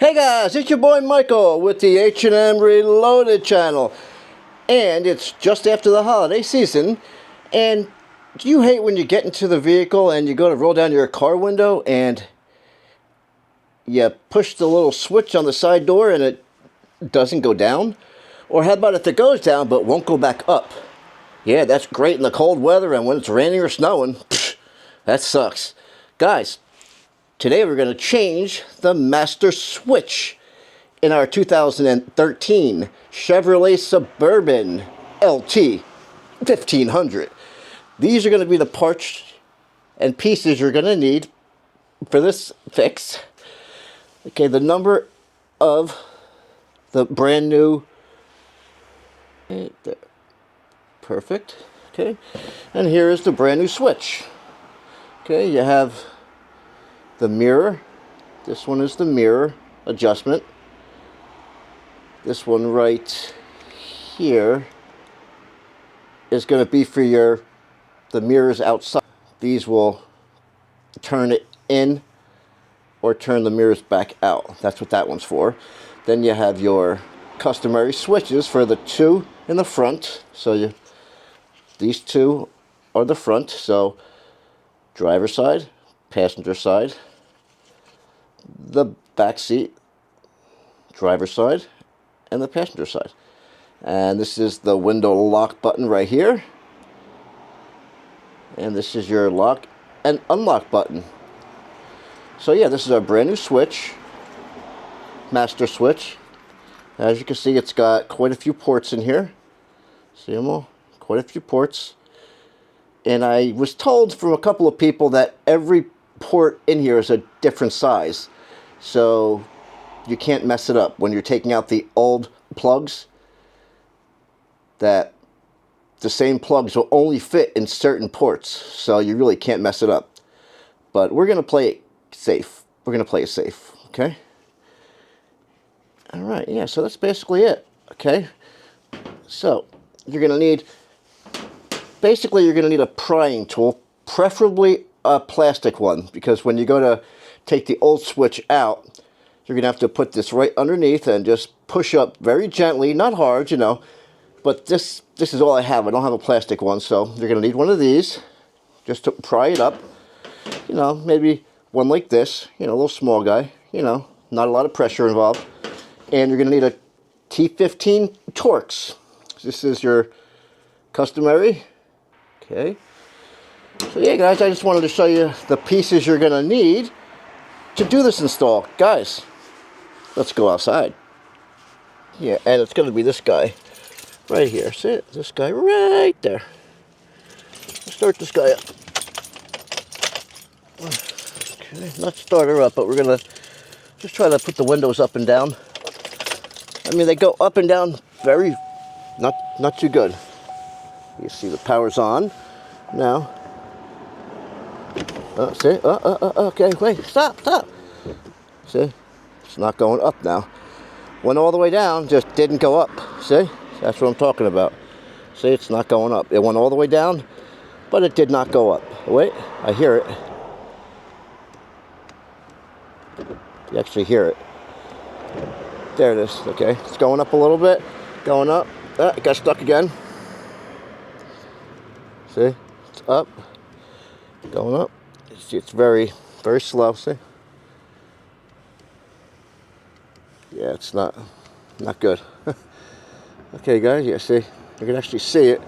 Hey guys, it's your boy Michael with the H&M Reloaded channel. And it's just after the holiday season. And do you hate when you get into the vehicle and you go to roll down your car window and you push the little switch on the side door and it doesn't go down? Or how about if it goes down but won't go back up? Yeah, that's great in the cold weather, and when it's raining or snowing, that sucks. Guys, today we're going to change the master switch in our 2013 Chevrolet Suburban LT 1500. These are going to be the parts and pieces you're going to need for this fix. Okay, the number of the brand new... Perfect. Okay, and here is the brand new switch. Okay, you have the mirror. This one is the mirror adjustment. This one right here is going to be for the mirrors outside. These will turn it in or turn the mirrors back out. That's what that one's for. Then you have your customary switches for the two in the front. So these two are the front. So driver side, passenger side, the back seat, driver side, and the passenger side. And this is the window lock button right here. And this is your lock and unlock button. So yeah, this is our brand new switch, master switch. As you can see, it's got quite a few ports in here. See them all? Quite a few ports. And I was told from a couple of people that every port in here is a different size. So you can't mess it up when you're taking out the old plugs, that the same plugs will only fit in certain ports, so you really can't mess it up. But we're going to play it safe. We're going to play it safe, okay? Alright, yeah, so that's basically it, okay? So, you're going to need, basically you're going to need a prying tool, preferably a plastic one, because when you go to take the old switch out, you're going to have to put this right underneath and just push up very gently, not hard, you know. But this is all I have. I don't have a plastic one, so you're going to need one of these just to pry it up. You know, maybe one like this, you know, a little small guy, you know, not a lot of pressure involved. And you're going to need a T15 Torx. This is your customary. Okay. So yeah, guys, I just wanted to show you the pieces you're going to need to do this install. Guys, let's go outside. Yeah, and it's going to be this guy right here. See it? This guy right there. Let's start this guy up. Okay, not start her up, but we're going to just try to put the windows up and down. I mean, they go up and down very, not too good. You see the power's on now. See? Okay, wait, stop. See? It's not going up now. Went all the way down, just didn't go up. See? That's what I'm talking about. See, it's not going up. It went all the way down, but it did not go up. Wait, I hear it. You actually hear it. There it is. Okay, it's going up a little bit. Going up. It got stuck again. See? It's up. Going up. See, it's very, very slow. See? Yeah, it's not good. Okay, guys, yeah, see, you can actually see it.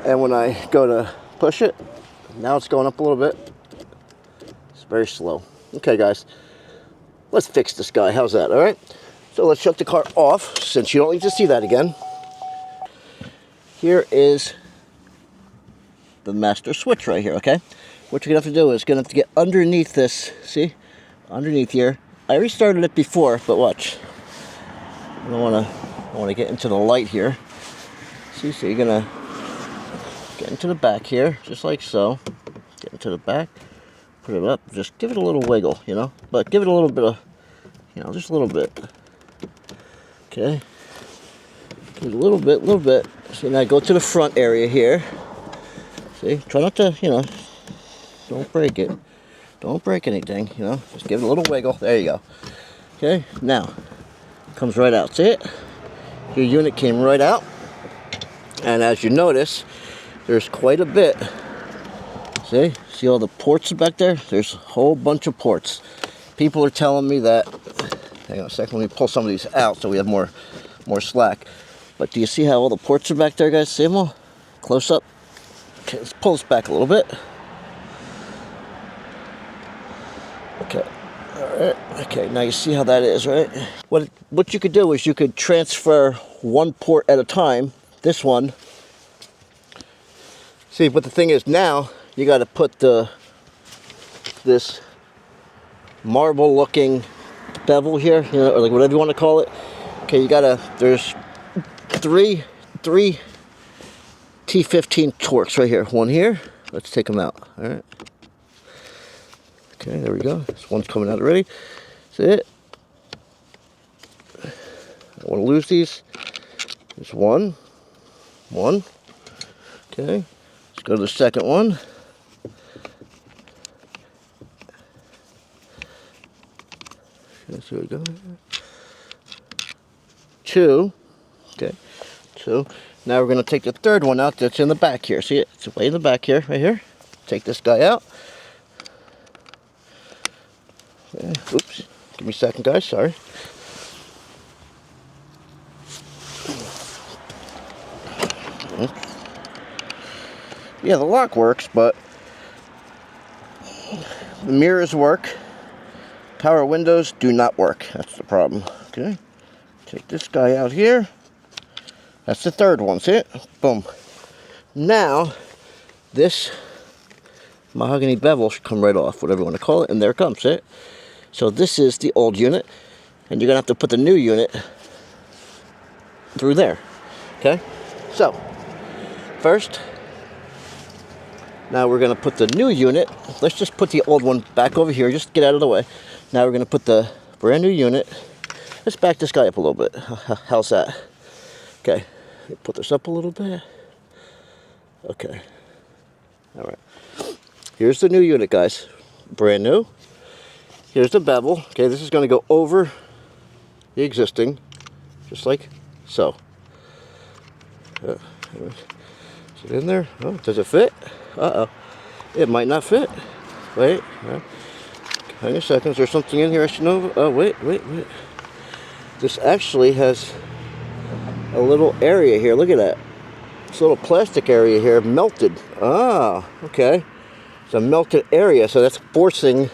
And when I go to push it, now it's going up a little bit. It's very slow. Okay, guys, let's fix this guy. How's that, all right? So let's shut the car off, since you don't need to see that again. Here is the master switch right here, okay? What you're going to have to do is going to have to get underneath this, see? Underneath here. I restarted it before, but watch. I want to get into the light here. See, so you're going to get into the back here, just like so. Get into the back, put it up, just give it a little wiggle, you know? But give it a little bit of, you know, just a little bit. Okay. Give it a little bit. See, now go to the front area here. See, try not to, you know, don't break it. Don't break anything, you know. Just give it a little wiggle. There you go. Okay, now, comes right out. See it? Your unit came right out. And as you notice, there's quite a bit. See all the ports back there? There's a whole bunch of ports. People are telling me that, hang on a second, let me pull some of these out so we have more slack. But do you see how all the ports are back there, guys? See them all? Close up. Okay, let's pull this back a little bit. Okay, all right. Okay, now you see how that is, right? What you could do is you could transfer one port at a time. This one. See, but the thing is now, you got to put this marble-looking bevel here, you know, or like whatever you want to call it. Okay, you gotta. There's three T15 torques right here. One here. Let's take them out. All right. Okay, there we go. This one's coming out already. See it? I don't want to lose these. There's one. Okay. Let's go to the second one. Okay, so we go. Two. Okay. Two. Now we're going to take the third one out that's in the back here. See it? It's way in the back here, right here. Take this guy out. Okay. Oops. Give me a second, guys. Sorry. Yeah, the lock works, but the mirrors work. Power windows do not work. That's the problem. Okay. Take this guy out here. That's the third one. See it? Boom. Now, this mahogany bevel should come right off, whatever you want to call it, and there it comes. See it? So this is the old unit, and you're going to have to put the new unit through there. Okay? So, first, now we're going to put the new unit. Let's just put the old one back over here. Just get out of the way. Now we're going to put the brand new unit. Let's back this guy up a little bit. How's that? Okay. Put this up a little bit. Okay. All right. Here's the new unit, guys. Brand new. Here's the bevel. Okay, this is going to go over the existing, just like so. Is it in there? Oh, does it fit? Uh-oh. It might not fit. Wait. Hang a second. Is there something in here I should know? Oh, wait. This actually has a little area here. Look at that. This little plastic area here melted. Ah, okay. It's a melted area, so that's forcing.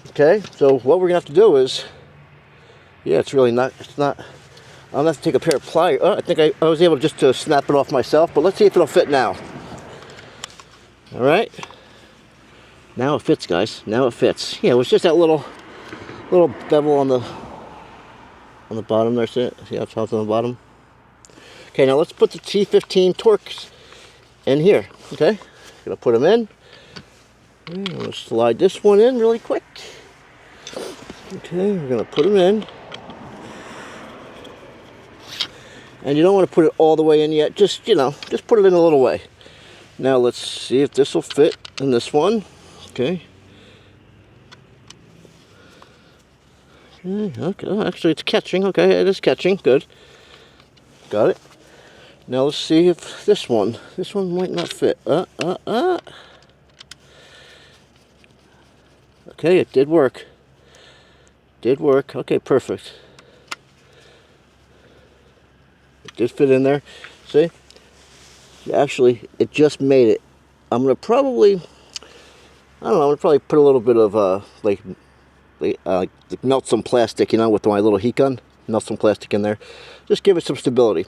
Okay, so what we're gonna have to do is, yeah, it's really not. It's not. I'm gonna have to take a pair of pliers. Oh, I think I was able just to snap it off myself, but let's see if it'll fit now. All right. Now it fits, guys. Now it fits. Yeah, it was just that little bevel on the bottom there. See it? See how it's on the bottom? Okay, now let's put the T15 torques in here. Okay, gonna put them in. I'm gonna slide this one in really quick. Okay, we're gonna put them in. And you don't want to put it all the way in yet. Just, you know, just put it in a little way. Now let's see if this will fit in this one. Okay. Okay, oh, actually it's catching. Okay, it is catching. Good. Got it. Now let's see if this one might not fit. Okay, it did work. Okay, perfect. It did fit in there. See? Actually, it just made it. I'm gonna probably, I don't know, I'm gonna probably put a little bit of like melt some plastic, you know, with my little heat gun. Melt some plastic in there. Just give it some stability.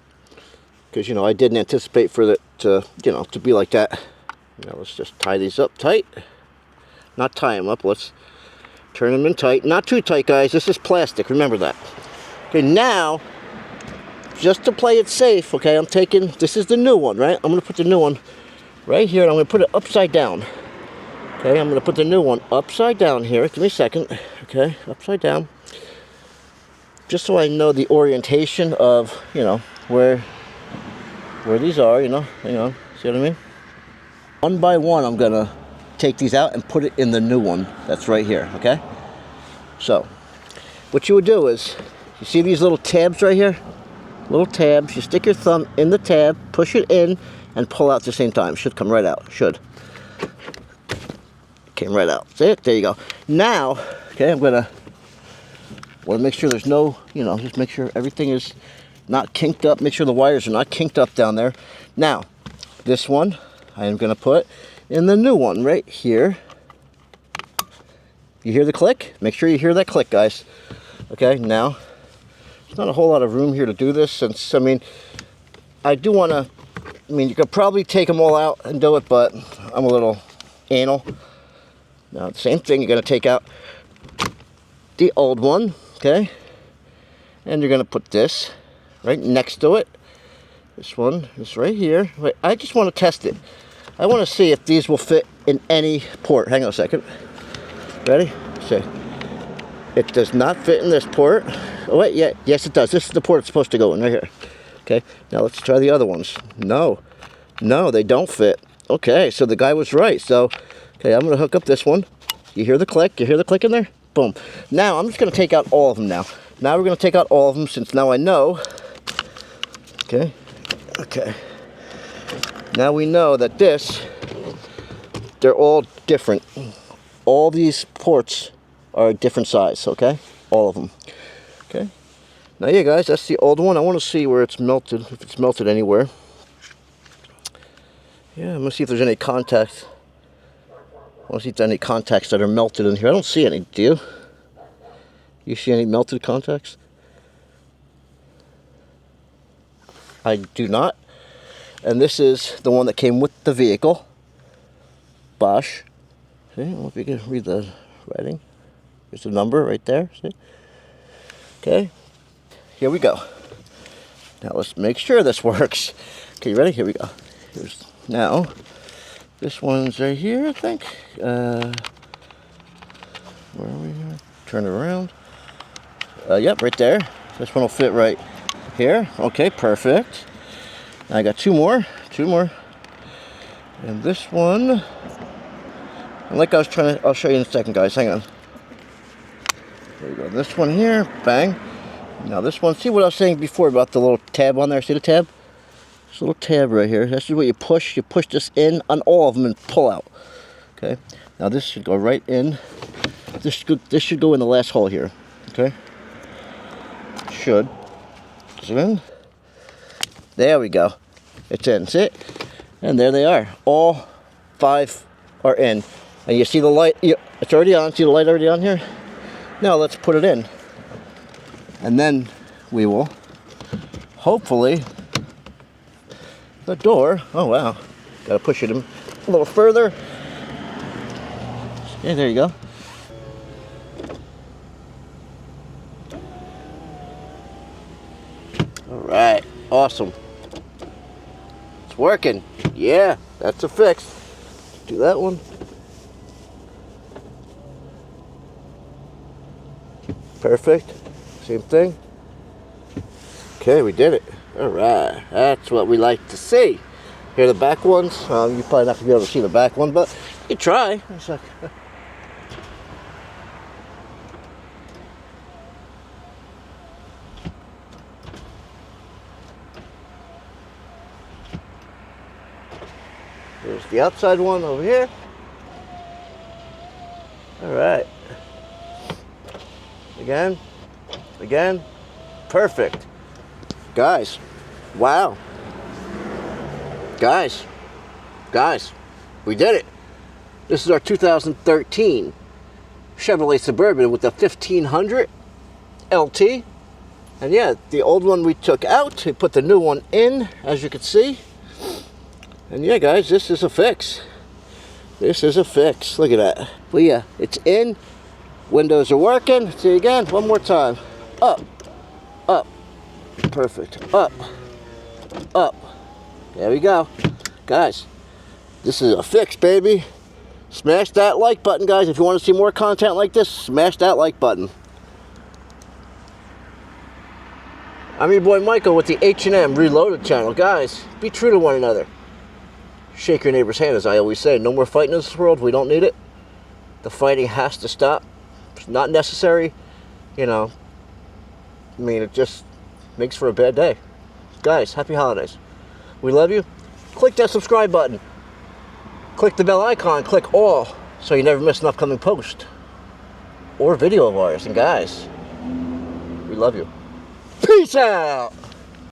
Because, you know, I didn't anticipate for it to, you know, to be like that. Now let's just tie these up tight. Not tie them up, let's turn them in tight. Not too tight, guys. This is plastic, remember that. Okay, now, just to play it safe, okay, I'm taking, this is the new one, right? I'm going to put the new one right here, and I'm going to put it upside down. Okay, I'm going to put the new one upside down here. Give me a second. Okay, upside down. Just so I know the orientation of, you know, where these are, you know, see what I mean? One by one, I'm gonna take these out and put it in the new one that's right here, okay? So, what you would do is, you see these little tabs right here? Little tabs. You stick your thumb in the tab, push it in, and pull out at the same time. Should come right out. Should. Came right out. See it? There you go. Now, okay, want to make sure there's no, just make sure everything is not kinked up. Make sure the wires are not kinked up down there. Now, this one, I am going to put in the new one right here. You hear the click? Make sure you hear that click, guys. Okay, now, there's not a whole lot of room here to do this, since, I do want to, you could probably take them all out and do it, but I'm a little anal. Now, the same thing, you're going to take out the old one, okay? And you're going to put this right next to it. This one is right here. Wait, I just want to test it. I want to see if these will fit in any port. Hang on a second. Ready? See. It does not fit in this port. Oh, wait, yeah. Yes, it does. This is the port it's supposed to go in right here. Okay, now let's try the other ones. No, they don't fit. Okay, so the guy was right. So, okay, I'm going to hook up this one. You hear the click? You hear the click in there? Boom. Now, I'm just going to take out all of them now. Now we're going to take out all of them, since now I know. Okay. Now we know that they're all different. All these ports are a different size, okay? All of them. Okay. Now, yeah, guys, that's the old one. I want to see where it's melted, if it's melted anywhere. Yeah, I'm going to see if there's any contacts. I want to see if there's any contacts that are melted in here. I don't see any, do you? You see any melted contacts? I do not. And this is the one that came with the vehicle. Bosch. See, I don't know if you can read the writing. There's the number right there. See? Okay. Here we go. Now let's make sure this works. Okay, you ready? Here we go. Now, this one's right here, I think. Where are we here? Turn it around. Yep, right there. This one will fit right here. Okay, perfect. I got two more. And this one, and like I was trying to, I'll show you in a second, guys. Hang on. There we go. This one here, bang. Now this one, see what I was saying before about the little tab on there? See the tab? This little tab right here. This is what you push. You push this in on all of them and pull out. Okay. Now this should go right in. This should go in the last hole here. Okay. Should. Is it in? There we go. It's in. See it? And there they are. All 5 are in. And you see the light? It's already on. See the light already on here? Now let's put it in. And then we will, hopefully, the door, oh wow, gotta push it in a little further. Okay, there you go. All right, awesome. It's working. Yeah, that's a fix. Do that one. Perfect. Same thing. Okay, we did it. All right, that's what we like to see. Here are the back ones. You're probably not gonna be able to see the back one, but you try. It's like, there's the outside one over here. All right. Again. Perfect. Guys, wow. Guys, we did it. This is our 2013 Chevrolet Suburban with the 1500 LT. And yeah, the old one we took out. We put the new one in, as you can see. And yeah, guys, this is a fix. This is a fix. Look at that. But yeah, it's in. Windows are working. See again, one more time. Up. Perfect. Up. There we go. Guys, this is a fix, baby. Smash that like button, guys. If you want to see more content like this, smash that like button. I'm your boy Michael with the H&M Reloaded channel. Guys, be true to one another. Shake your neighbor's hand, as I always say. No more fighting in this world. We don't need it. The fighting has to stop. It's not necessary. you know, I mean, it just makes for a bad day. Guys, happy holidays. We love you. Click that subscribe button. Click the bell icon. Click all so you never miss an upcoming post or video of ours. And guys, we love you. Peace out.